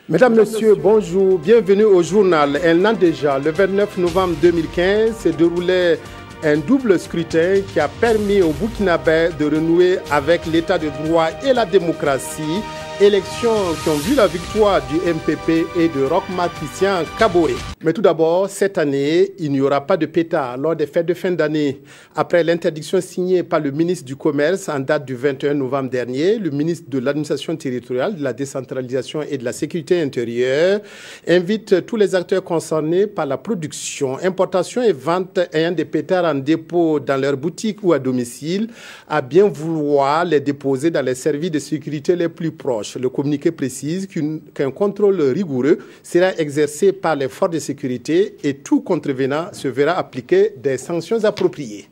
Mesdames, Messieurs, bonjour, bienvenue au journal. Un an déjà, le 29 novembre 2015, s'est déroulé un double scrutin qui a permis au Burkinabé de renouer avec l'état de droit et la démocratie. Élections qui ont vu la victoire du MPP et de Roch-Marc Christian Kaboré. Mais tout d'abord, cette année, il n'y aura pas de pétard lors des fêtes de fin d'année. Après l'interdiction signée par le ministre du Commerce en date du 21 novembre dernier, le ministre de l'Administration territoriale, de la décentralisation et de la sécurité intérieure invite tous les acteurs concernés par la production, importation et vente ayant des pétards en dépôt dans leur boutique ou à domicile à bien vouloir les déposer dans les services de sécurité les plus proches. Le communiqué précise qu'un contrôle rigoureux sera exercé par les forces de sécurité et tout contrevenant se verra appliquer des sanctions appropriées.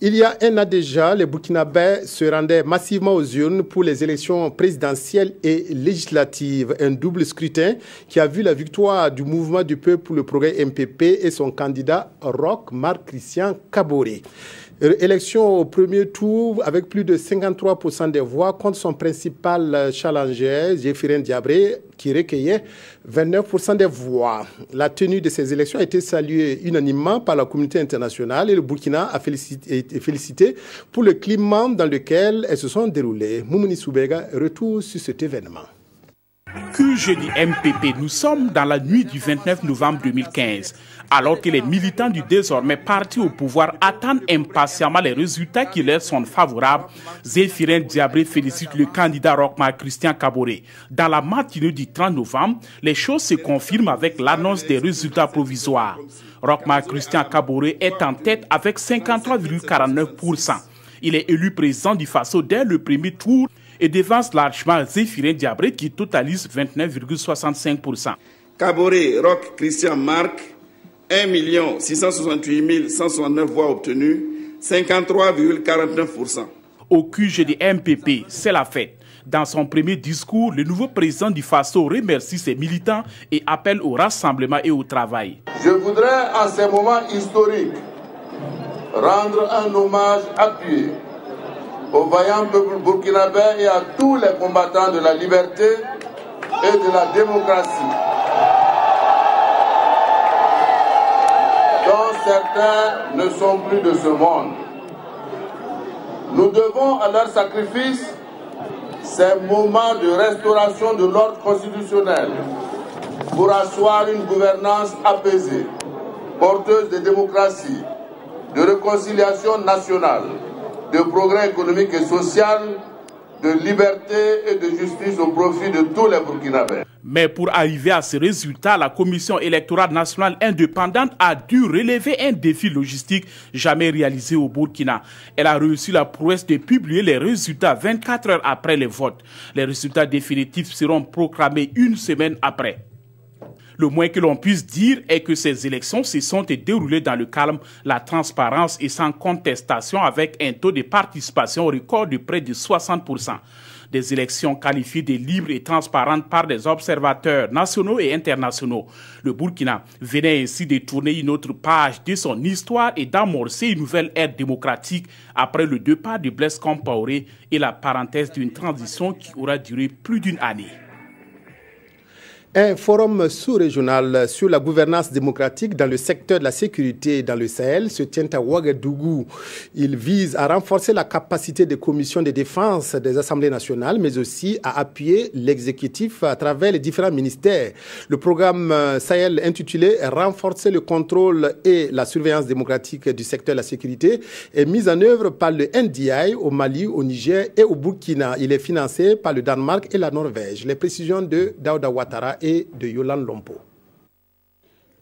Il y a un an déjà, les Burkinabés se rendaient massivement aux urnes pour les élections présidentielles et législatives. Un double scrutin qui a vu la victoire du mouvement du peuple pour le progrès MPP et son candidat Roch-Marc Christian Kaboré. Élection au premier tour avec plus de 53% des voix contre son principal challenger, Zéphirin Diabré, qui recueillait 29% des voix. La tenue de ces élections a été saluée unanimement par la communauté internationale et le Burkina a été félicité pour le climat dans lequel elles se sont déroulées. Moumouni Soubega, retour sur cet événement. Que je dis MPP, nous sommes dans la nuit du 29 novembre 2015, alors que les militants du désormais parti au pouvoir attendent impatiemment les résultats qui leur sont favorables. Zéphirin Diabré félicite le candidat Roch-Marc Christian Kaboré. Dans la matinée du 30 novembre, les choses se confirment avec l'annonce des résultats provisoires. Roch-Marc Christian Kaboré est en tête avec 53,49%. Il est élu président du Faso dès le premier tour et devance largement Zéphirin Diabré qui totalise 29,65%. Kaboré, Roch Christian Marc, 1 668 169 voix obtenues, 53,49%. Au QG du MPP, c'est la fête. Dans son premier discours, le nouveau président du Faso remercie ses militants et appelle au rassemblement et au travail. Je voudrais, en ces moments historiques, rendre un hommage appuyé au vaillant peuple burkinabé et à tous les combattants de la liberté et de la démocratie, dont certains ne sont plus de ce monde. Nous devons à leur sacrifice ces moments de restauration de l'ordre constitutionnel pour asseoir une gouvernance apaisée, porteuse de démocratie, de réconciliation nationale, de progrès économique et social, de liberté et de justice au profit de tous les Burkinabés. Mais pour arriver à ce résultat, la Commission électorale nationale indépendante a dû relever un défi logistique jamais réalisé au Burkina. Elle a réussi la prouesse de publier les résultats 24 heures après les votes. Les résultats définitifs seront proclamés une semaine après. Le moins que l'on puisse dire est que ces élections se sont déroulées dans le calme, la transparence et sans contestation avec un taux de participation record de près de 60%. Des élections qualifiées de libres et transparentes par des observateurs nationaux et internationaux. Le Burkina venait ainsi de tourner une autre page de son histoire et d'amorcer une nouvelle ère démocratique après le départ de Blaise Compaoré et la parenthèse d'une transition qui aura duré plus d'une année. Un forum sous-régional sur la gouvernance démocratique dans le secteur de la sécurité dans le Sahel se tient à Ouagadougou. Il vise à renforcer la capacité des commissions de défense des assemblées nationales, mais aussi à appuyer l'exécutif à travers les différents ministères. Le programme Sahel intitulé « Renforcer le contrôle et la surveillance démocratique du secteur de la sécurité » est mis en œuvre par le NDI au Mali, au Niger et au Burkina. Il est financé par le Danemark et la Norvège. Les précisions de Daouda Ouattara et de Yolande Lompo.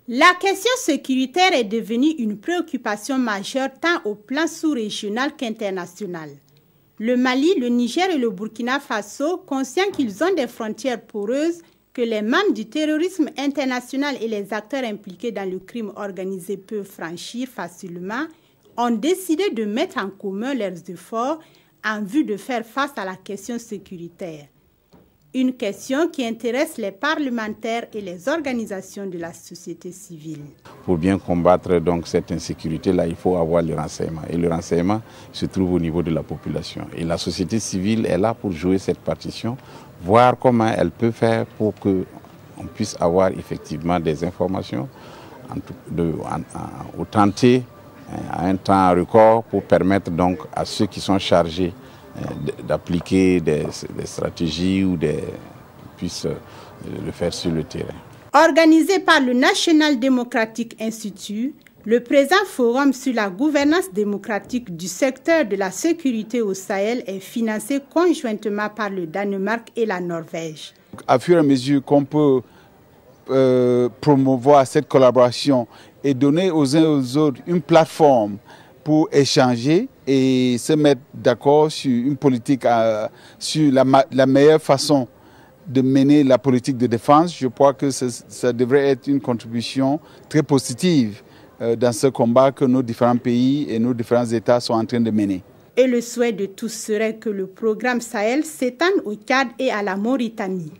La question sécuritaire est devenue une préoccupation majeure tant au plan sous-régional qu'international. Le Mali, le Niger et le Burkina Faso, conscients qu'ils ont des frontières poreuses, que les membres du terrorisme international et les acteurs impliqués dans le crime organisé peuvent franchir facilement, ont décidé de mettre en commun leurs efforts en vue de faire face à la question sécuritaire. Une question qui intéresse les parlementaires et les organisations de la société civile. Pour bien combattre donc cette insécurité-là, il faut avoir le renseignement. Et le renseignement se trouve au niveau de la population. Et la société civile est là pour jouer cette partition, voir comment elle peut faire pour qu'on puisse avoir effectivement des informations authentiques à un temps record pour permettre donc à ceux qui sont chargés d'appliquer des stratégies ou puissent le faire sur le terrain. Organisé par le National Democratic Institute, le présent forum sur la gouvernance démocratique du secteur de la sécurité au Sahel est financé conjointement par le Danemark et la Norvège. À fur et à mesure qu'on peut promouvoir cette collaboration et donner aux uns et aux autres une plateforme pour échanger et se mettre d'accord sur une politique, sur la meilleure façon de mener la politique de défense, je crois que ça devrait être une contribution très positive dans ce combat que nos différents pays et nos différents États sont en train de mener. Et le souhait de tous serait que le programme Sahel s'étende au Tchad et à la Mauritanie.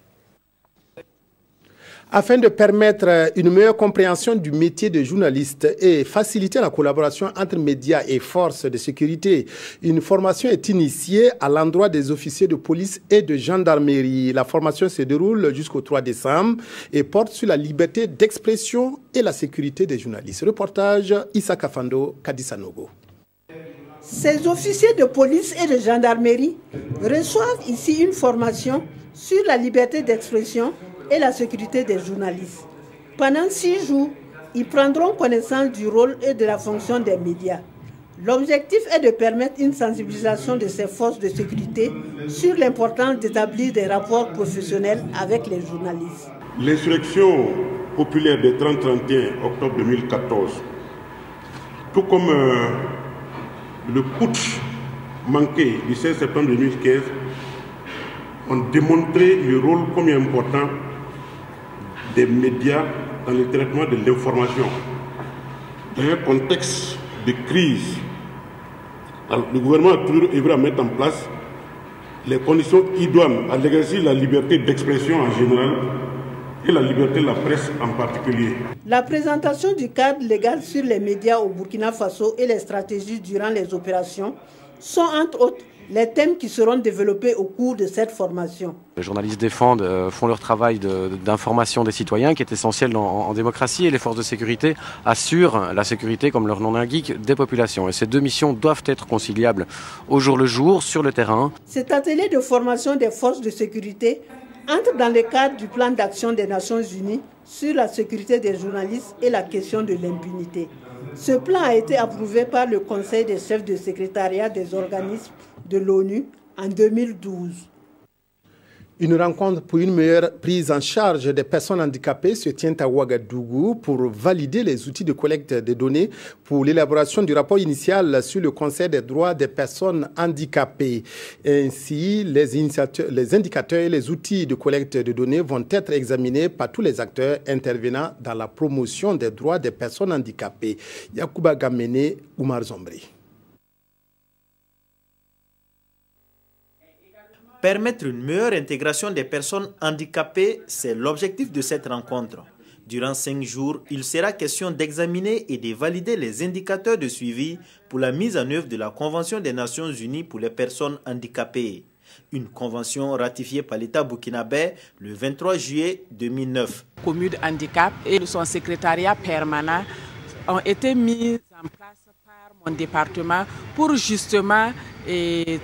Afin de permettre une meilleure compréhension du métier de journaliste et faciliter la collaboration entre médias et forces de sécurité, une formation est initiée à l'endroit des officiers de police et de gendarmerie. La formation se déroule jusqu'au 3 décembre et porte sur la liberté d'expression et la sécurité des journalistes. Reportage Issa Kafando, Kadisanogo. Ces officiers de police et de gendarmerie reçoivent ici une formation sur la liberté d'expression et la sécurité des journalistes. Pendant 6 jours, ils prendront connaissance du rôle et de la fonction des médias. L'objectif est de permettre une sensibilisation de ces forces de sécurité sur l'importance d'établir des rapports professionnels avec les journalistes. L'insurrection populaire du 30-31 octobre 2014, tout comme le putsch manqué du 16 septembre 2015, ont démontré le rôle combien important des médias dans le traitement de l'information. Dans un contexte de crise, le gouvernement a toujours œuvré à mettre en place les conditions idoines à l'exercice de la liberté d'expression en général et la liberté de la presse en particulier. La présentation du cadre légal sur les médias au Burkina Faso et les stratégies durant les opérations sont entre autres les thèmes qui seront développés au cours de cette formation. Les journalistes font leur travail d'information des citoyens qui est essentiel en démocratie, et les forces de sécurité assurent la sécurité, comme leur nom l'indique, des populations. Et ces deux missions doivent être conciliables au jour le jour, sur le terrain. Cet atelier de formation des forces de sécurité entre dans le cadre du plan d'action des Nations Unies sur la sécurité des journalistes et la question de l'impunité. Ce plan a été approuvé par le Conseil des chefs de secrétariat des organismes de l'ONU en 2012. Une rencontre pour une meilleure prise en charge des personnes handicapées se tient à Ouagadougou pour valider les outils de collecte de données pour l'élaboration du rapport initial sur le Conseil des droits des personnes handicapées. Ainsi, les indicateurs et les outils de collecte de données vont être examinés par tous les acteurs intervenant dans la promotion des droits des personnes handicapées. Yacouba Gamene, Oumar Zombri. Permettre une meilleure intégration des personnes handicapées, c'est l'objectif de cette rencontre. Durant 5 jours, il sera question d'examiner et de valider les indicateurs de suivi pour la mise en œuvre de la Convention des Nations Unies pour les personnes handicapées. Une convention ratifiée par l'État burkinabé le 23 juillet 2009. Communes handicap et son secrétariat permanent ont été mis en place par mon département pour justement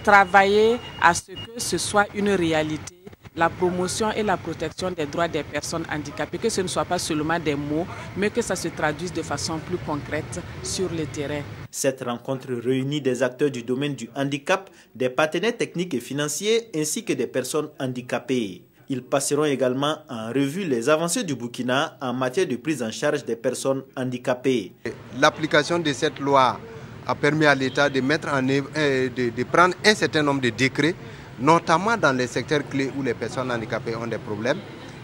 travailler à ce que ce soit une réalité, la promotion et la protection des droits des personnes handicapées, que ce ne soit pas seulement des mots, mais que ça se traduise de façon plus concrète sur le terrain. Cette rencontre réunit des acteurs du domaine du handicap, des partenaires techniques et financiers, ainsi que des personnes handicapées. Ils passeront également en revue les avancées du Burkina en matière de prise en charge des personnes handicapées. L'application de cette loi a permis à l'État de mettre en œuvre, de prendre un certain nombre de décrets, notamment dans les secteurs clés où les personnes handicapées ont des problèmes.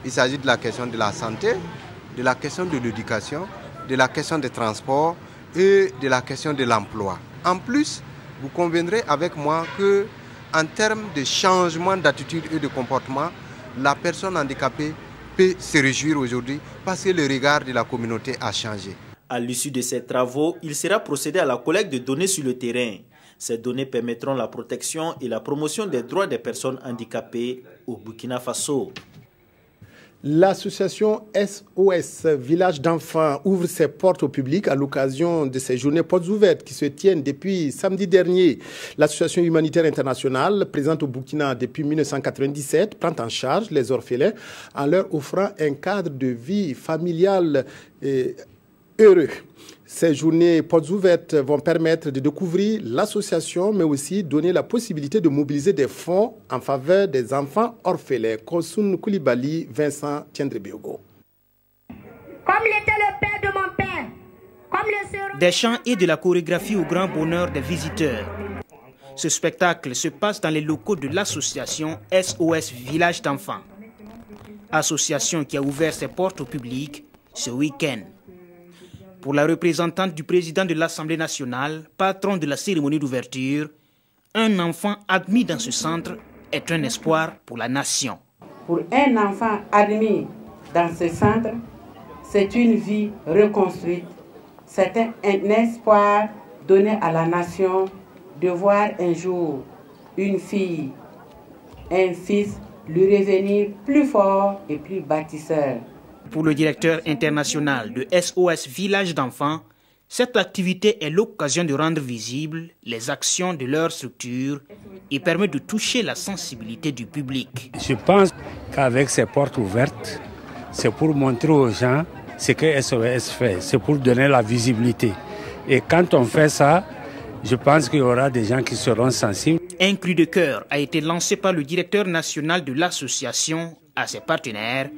Il s'agit de la question de la santé, de la question de l'éducation, de la question des transports et de la question de l'emploi. En plus, vous conviendrez avec moi qu'en termes de changement d'attitude et de comportement, la personne handicapée peut se réjouir aujourd'hui parce que le regard de la communauté a changé. À l'issue de ces travaux, il sera procédé à la collecte de données sur le terrain. Ces données permettront la protection et la promotion des droits des personnes handicapées au Burkina Faso. L'association SOS Village d'enfants ouvre ses portes au public à l'occasion de ces journées portes ouvertes qui se tiennent depuis samedi dernier. L'association humanitaire internationale, présente au Burkina depuis 1997, prend en charge les orphelins en leur offrant un cadre de vie familiale heureux. Ces journées portes ouvertes vont permettre de découvrir l'association, mais aussi donner la possibilité de mobiliser des fonds en faveur des enfants orphelins. Kosun Koulibaly, Vincent Tiendrebiogo. Comme l'était le père de mon père, comme le sera... Des chants et de la chorégraphie au grand bonheur des visiteurs. Ce spectacle se passe dans les locaux de l'association SOS Village d'enfants. Association qui a ouvert ses portes au public ce week-end. Pour la représentante du président de l'Assemblée nationale, patron de la cérémonie d'ouverture, un enfant admis dans ce centre est un espoir pour la nation. Pour un enfant admis dans ce centre, c'est une vie reconstruite. C'est un espoir donné à la nation de voir un jour une fille, un fils lui revenir plus fort et plus bâtisseur. Pour le directeur international de SOS Village d'enfants, cette activité est l'occasion de rendre visibles les actions de leur structure et permet de toucher la sensibilité du public. Je pense qu'avec ces portes ouvertes, c'est pour montrer aux gens ce que SOS fait, c'est pour donner la visibilité. Et quand on fait ça, je pense qu'il y aura des gens qui seront sensibles. Un cri de cœur a été lancé par le directeur national de l'association à ses partenaires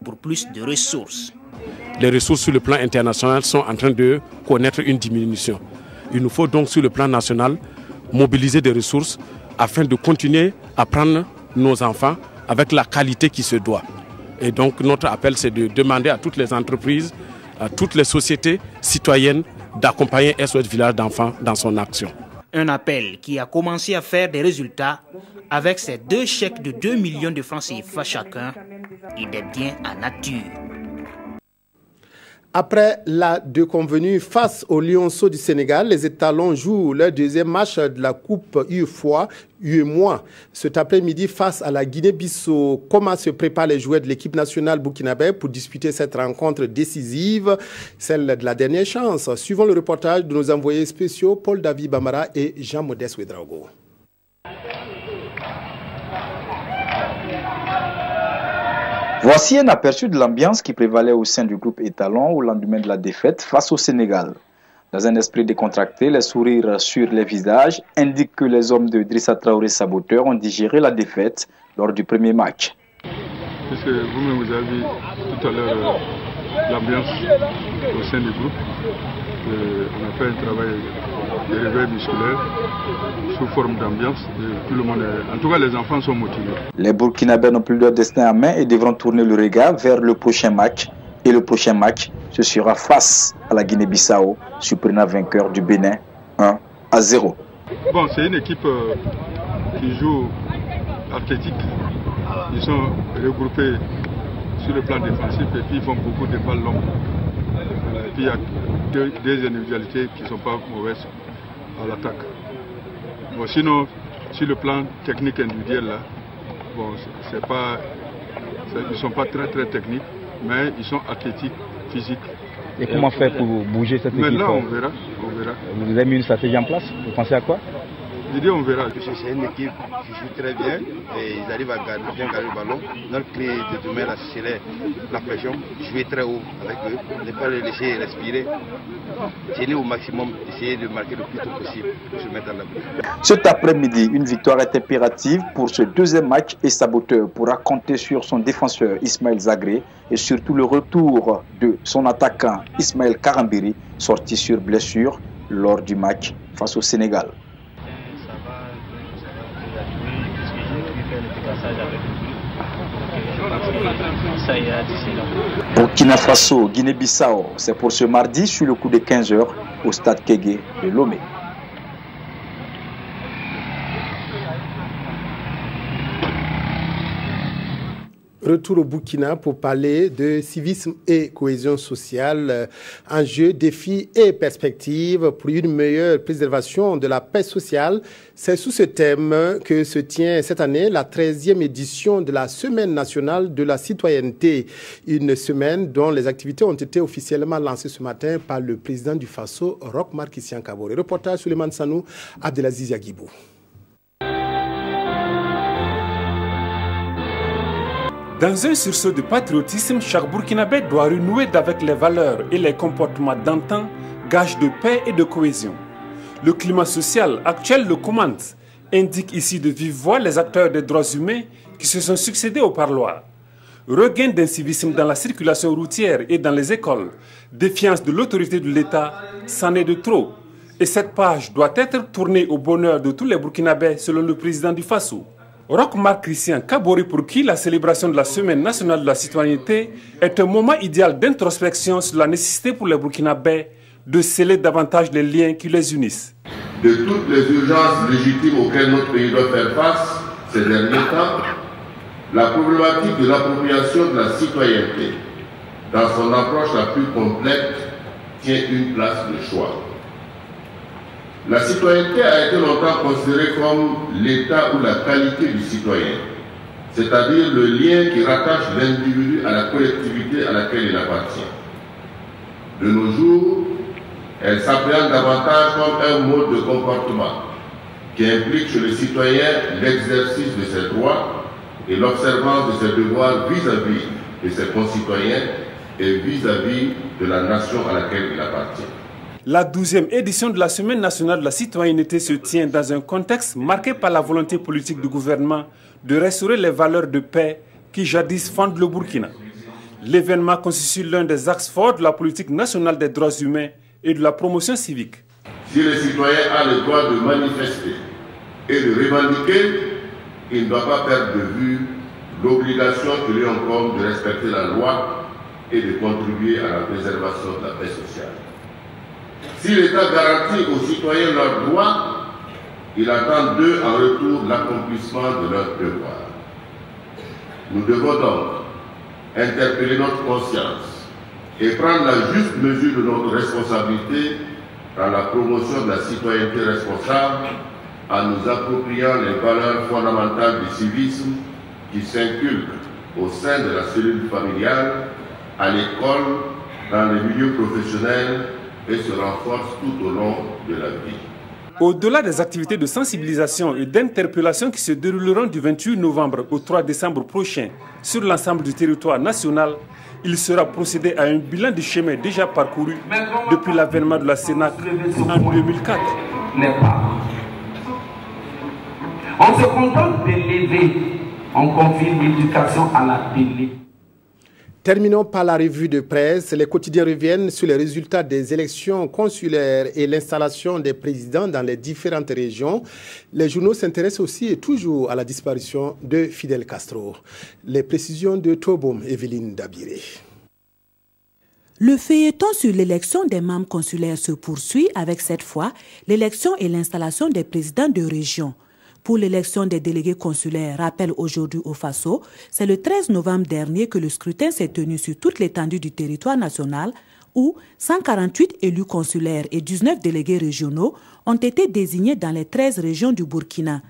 pour plus de ressources. Les ressources sur le plan international sont en train de connaître une diminution. Il nous faut donc sur le plan national mobiliser des ressources afin de continuer à prendre nos enfants avec la qualité qui se doit. Et donc notre appel, c'est de demander à toutes les entreprises, à toutes les sociétés citoyennes d'accompagner SOS Village d'enfants dans son action. Un appel qui a commencé à faire des résultats avec ces 2 chèques de 2 millions de francs CFA chacun et des biens en nature. Après la déconvenue face aux Lionceaux du Sénégal, les étalons jouent leur deuxième match de la Coupe UEMOA cet après-midi face à la Guinée-Bissau. Comment se préparent les joueurs de l'équipe nationale burkinabé pour disputer cette rencontre décisive, celle de la dernière chance? Suivant le reportage de nos envoyés spéciaux Paul-David Bamara et Jean-Modeste Ouedraogo. Voici un aperçu de l'ambiance qui prévalait au sein du groupe étalon au lendemain de la défaite face au Sénégal. Dans un esprit décontracté, les sourires sur les visages indiquent que les hommes de Drissa Traoré saboteur ont digéré la défaite lors du premier match. Puisque vous-même vous avez vu tout à l'heure l'ambiance au sein du groupe, on a fait un travail de réveil musculaire sous forme d'ambiance. Tout le monde en tout cas, les enfants sont motivés. Les Burkinabés n'ont plus leur destin en main et devront tourner le regard vers le prochain match. Et le prochain match, ce sera face à la Guinée-Bissau, surprenant vainqueur du Bénin 1-0. Bon, c'est une équipe qui joue athlétique. Ils sont regroupés sur le plan défensif et puis ils font beaucoup de balles longues. Et puis il y a des individualités qui ne sont pas mauvaises à l'attaque. Bon, sinon, sur le plan technique individuel, là, bon, ils ne sont pas très techniques, mais ils sont athlétiques, physiques. Et comment faire pour bouger cette équipe? Mais là, on verra. Vous avez mis une stratégie en place? Vous pensez à quoi? L'idée, on verra. C'est une équipe qui joue très bien et ils arrivent à bien garder le ballon. Notre clé de demain, c'est la pression, jouer très haut avec eux, ne pas les laisser respirer, tenir au maximum, essayer de marquer le plus tôt possible pour se mettre à l'abri. Cet après-midi, une victoire est impérative pour ce deuxième match et saboteur pourra compter sur son défenseur Ismaël Zagré et surtout le retour de son attaquant Ismaël Karambiri, sorti sur blessure lors du match face au Sénégal. Burkina Faso, Guinée-Bissau, c'est pour ce mardi sur le coup de 15h au stade Kégué de Lomé. Retour au Burkina pour parler de civisme et cohésion sociale, enjeux, défis et perspectives pour une meilleure préservation de la paix sociale. C'est sous ce thème que se tient cette année la 13e édition de la Semaine nationale de la citoyenneté. Une semaine dont les activités ont été officiellement lancées ce matin par le président du Faso, Roch Marc Christian Kaboré. Reportage Suleiman Sanou, Abdelaziz Yagibou. Dans un sursaut de patriotisme, chaque Burkinabé doit renouer avec les valeurs et les comportements d'antan, gage de paix et de cohésion. Le climat social actuel le commande, indique ici de vive voix les acteurs des droits humains qui se sont succédés au parloir. Regain d'incivisme dans la circulation routière et dans les écoles, défiance de l'autorité de l'État, c'en est de trop. Et cette page doit être tournée au bonheur de tous les Burkinabés selon le président du Faso. Roch Marc Christian Kaboré, pour qui la célébration de la Semaine nationale de la citoyenneté est un moment idéal d'introspection sur la nécessité pour les Burkinabés de sceller davantage les liens qui les unissent. De toutes les urgences légitimes auxquelles notre pays doit faire face ces derniers temps, la problématique de l'appropriation de la citoyenneté, dans son approche la plus complète, tient une place de choix. La citoyenneté a été longtemps considérée comme l'état ou la qualité du citoyen, c'est-à-dire le lien qui rattache l'individu à la collectivité à laquelle il appartient. De nos jours, elle s'appréhende davantage comme un mode de comportement qui implique chez le citoyen l'exercice de ses droits et l'observance de ses devoirs vis-à-vis de ses concitoyens et vis-à-vis de la nation à laquelle il appartient. La 12e édition de la Semaine nationale de la citoyenneté se tient dans un contexte marqué par la volonté politique du gouvernement de restaurer les valeurs de paix qui jadis fondent le Burkina. L'événement constitue l'un des axes forts de la politique nationale des droits humains et de la promotion civique. Si le citoyen a le droit de manifester et de revendiquer, il ne doit pas perdre de vue l'obligation que lui incombe de respecter la loi et de contribuer à la préservation de la paix sociale. Si l'État garantit aux citoyens leurs droits, il attend d'eux en retour l'accomplissement de leurs devoirs. Nous devons donc interpeller notre conscience et prendre la juste mesure de notre responsabilité dans la promotion de la citoyenneté responsable en nous appropriant les valeurs fondamentales du civisme qui s'inculquent au sein de la cellule familiale, à l'école, dans les milieux professionnels et se renforcent tout au long de la vie. Au-delà des activités de sensibilisation et d'interpellation qui se dérouleront du 28 novembre au 3 décembre prochain sur l'ensemble du territoire national, il sera procédé à un bilan du chemin déjà parcouru depuis l'avènement de la CENAC en 2004. On se contente de l'élever, on confie l'éducation à la télé. Terminons par la revue de presse. Les quotidiens reviennent sur les résultats des élections consulaires et l'installation des présidents dans les différentes régions. Les journaux s'intéressent aussi et toujours à la disparition de Fidel Castro. Les précisions de Tobom, Evelyne Dabiré. Le feuilleton sur l'élection des membres consulaires se poursuit avec cette fois l'élection et l'installation des présidents de région. Pour l'élection des délégués consulaires, rappel aujourd'hui au Faso, c'est le 13 novembre dernier que le scrutin s'est tenu sur toute l'étendue du territoire national où 148 élus consulaires et 19 délégués régionaux ont été désignés dans les 13 régions du Burkina.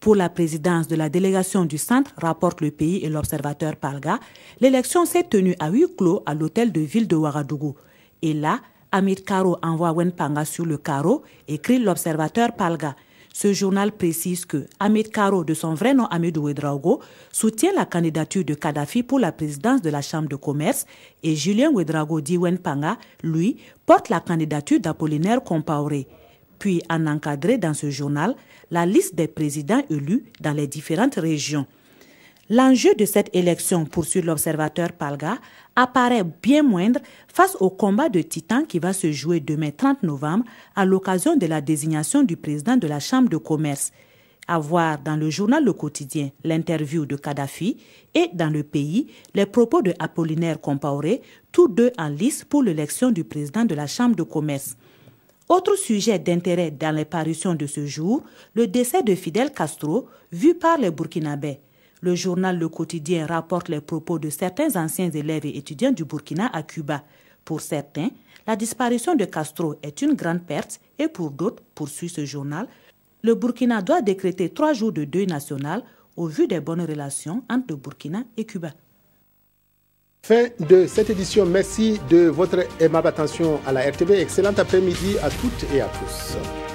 Pour la présidence de la délégation du centre, rapporte le pays et l'observateur Palga, l'élection s'est tenue à huis clos à l'hôtel de ville de Ouagadougou. Et là, Hamid Karo envoie Wen Panga sur le carreau, écrit l'observateur Palga. Ce journal précise que Hamid Karo, de son vrai nom Hamidou Ouedraogo, soutient la candidature de Kadhafi pour la présidence de la Chambre de commerce et Julien Ouedraogo Diwen Panga, lui, porte la candidature d'Apollinaire Compaoré. Puis, en encadré dans ce journal, la liste des présidents élus dans les différentes régions. L'enjeu de cette élection, poursuit l'observateur Palga, apparaît bien moindre face au combat de titans qui va se jouer demain 30 novembre à l'occasion de la désignation du président de la Chambre de commerce. À voir dans le journal Le Quotidien l'interview de Kadhafi et dans le pays les propos de Apollinaire Compaoré, tous deux en lice pour l'élection du président de la Chambre de commerce. Autre sujet d'intérêt dans les parutions de ce jour, le décès de Fidel Castro, vu par les Burkinabés. Le journal Le Quotidien rapporte les propos de certains anciens élèves et étudiants du Burkina à Cuba. Pour certains, la disparition de Castro est une grande perte et pour d'autres, poursuit ce journal, le Burkina doit décréter 3 jours de deuil national au vu des bonnes relations entre le Burkina et Cuba. Fin de cette édition. Merci de votre aimable attention à la RTV. Excellent après-midi à toutes et à tous.